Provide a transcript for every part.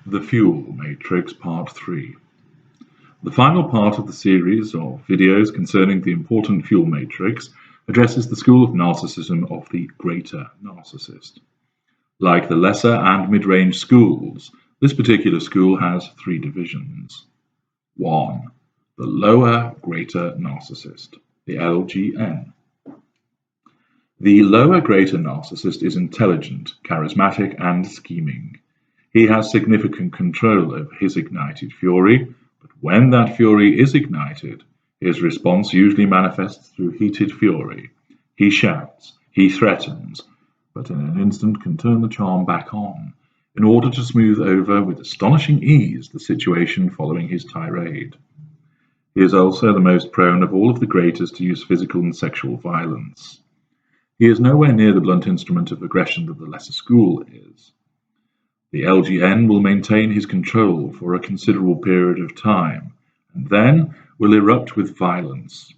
The Fuel Matrix Part 3. The final part of the series of videos concerning the important fuel matrix addresses the school of narcissism of the greater narcissist. Like the lesser and mid-range schools, this particular school has three divisions. 1. The lower greater narcissist, the LGN. The lower greater narcissist is intelligent, charismatic, and scheming. He has significant control over his ignited fury, but when that fury is ignited, his response usually manifests through heated fury. He shouts, he threatens, but in an instant can turn the charm back on, in order to smooth over with astonishing ease the situation following his tirade. He is also the most prone of all of the greaters to use physical and sexual violence. He is nowhere near the blunt instrument of aggression that the lesser school is. The LGN will maintain his control for a considerable period of time, and then will erupt with violence.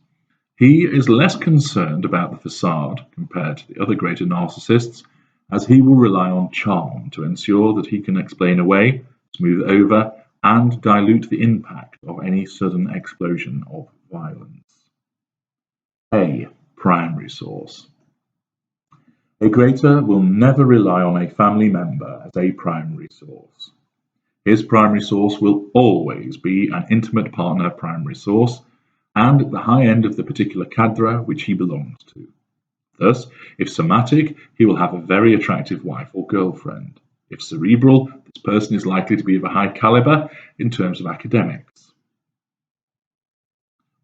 He is less concerned about the facade compared to the other greater narcissists, as he will rely on charm to ensure that he can explain away, smooth over, and dilute the impact of any sudden explosion of violence. A. Primary source. A greater will never rely on a family member as a primary source. His primary source will always be an intimate partner primary source, and at the high end of the particular cadre which he belongs to. Thus, if somatic, he will have a very attractive wife or girlfriend. If cerebral, this person is likely to be of a high caliber in terms of academics.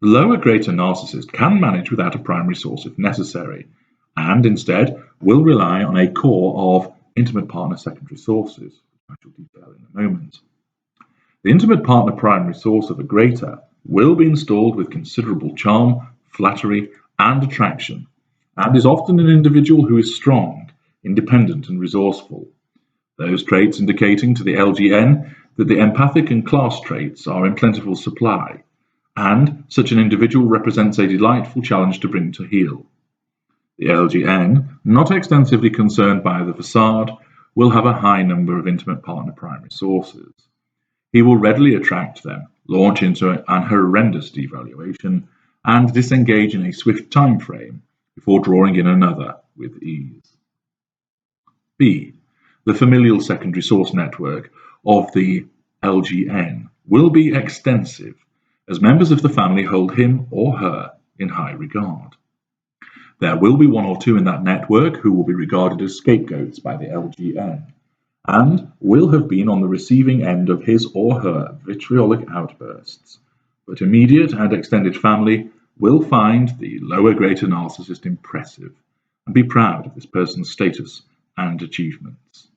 The lower greater narcissist can manage without a primary source if necessary, and instead will rely on a core of intimate partner secondary sources, which I shall detail in a moment. The intimate partner primary source of a greater will be installed with considerable charm, flattery, and attraction, and is often an individual who is strong, independent, and resourceful. Those traits indicating to the LGN that the empathic and class traits are in plentiful supply, and such an individual represents a delightful challenge to bring to heel. The LGN, not extensively concerned by the facade, will have a high number of intimate partner primary sources. He will readily attract them, launch into an horrendous devaluation, and disengage in a swift time frame before drawing in another with ease. B. The familial secondary source network of the LGN will be extensive, as members of the family hold him or her in high regard. There will be one or two in that network who will be regarded as scapegoats by the LGN, and will have been on the receiving end of his or her vitriolic outbursts, but immediate and extended family will find the lower greater narcissist impressive and be proud of this person's status and achievements.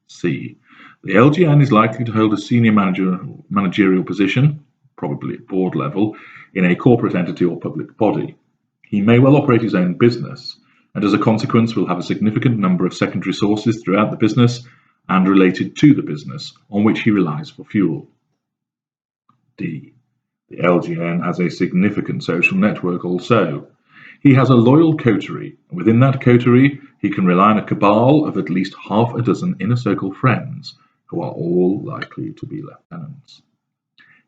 C. The LGN is likely to hold a senior managerial position, probably at board level, in a corporate entity or public body. He may well operate his own business, and as a consequence will have a significant number of secondary sources throughout the business and related to the business on which he relies for fuel. D. The LGN has a significant social network also. He has a loyal coterie, and within that coterie he can rely on a cabal of at least half a dozen inner circle friends, who are all likely to be lieutenants.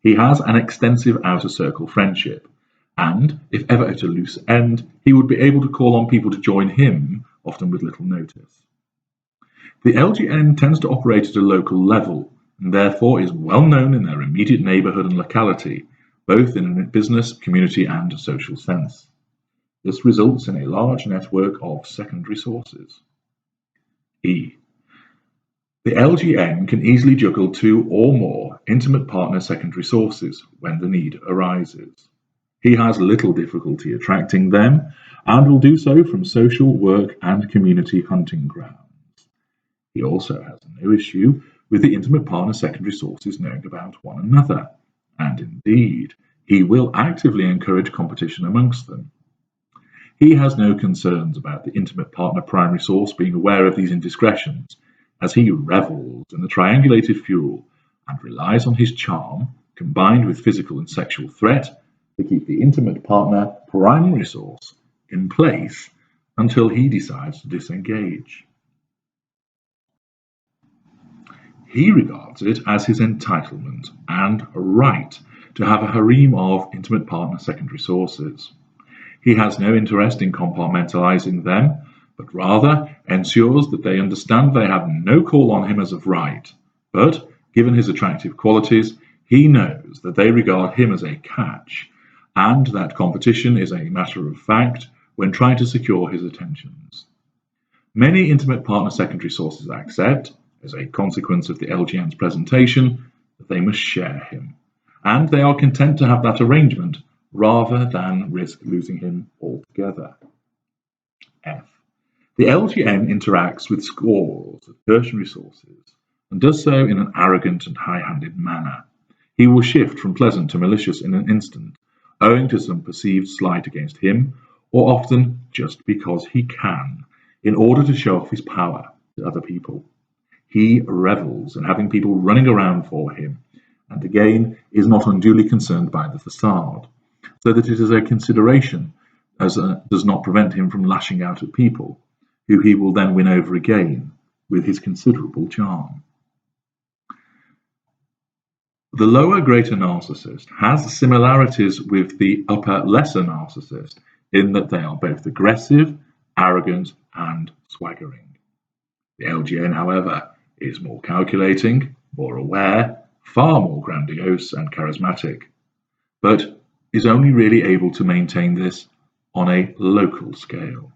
He has an extensive outer circle friendship, and, if ever at a loose end, he would be able to call on people to join him, often with little notice. The LGN tends to operate at a local level, and therefore is well known in their immediate neighbourhood and locality, both in a business, community, and social sense. This results in a large network of secondary sources. E. The LGN can easily juggle two or more intimate partner secondary sources when the need arises. He has little difficulty attracting them, and will do so from social, work, and community hunting grounds. He also has no issue with the intimate partner secondary sources knowing about one another, and indeed, he will actively encourage competition amongst them. He has no concerns about the intimate partner primary source being aware of these indiscretions, as he revels in the triangulated fuel and relies on his charm, combined with physical and sexual threat, to keep the intimate partner primary source in place until he decides to disengage. He regards it as his entitlement and right to have a harem of intimate partner secondary sources. He has no interest in compartmentalizing them, but rather ensures that they understand they have no call on him as of right. But, given his attractive qualities, he knows that they regard him as a catch, and that competition is a matter of fact when trying to secure his attentions. Many intimate partner secondary sources accept, as a consequence of the LGN's presentation, that they must share him, and they are content to have that arrangement rather than risk losing him altogether. F. The LGN interacts with scores of tertiary sources and does so in an arrogant and high-handed manner. He will shift from pleasant to malicious in an instant, owing to some perceived slight against him, or often just because he can, in order to show off his power to other people. He revels in having people running around for him, and again is not unduly concerned by the facade, so that it is a consideration as does not prevent him from lashing out at people, who he will then win over again with his considerable charm. The lower greater narcissist has similarities with the upper lesser narcissist in that they are both aggressive, arrogant, and swaggering. The LGN, however, is more calculating, more aware, far more grandiose and charismatic, but is only really able to maintain this on a local scale.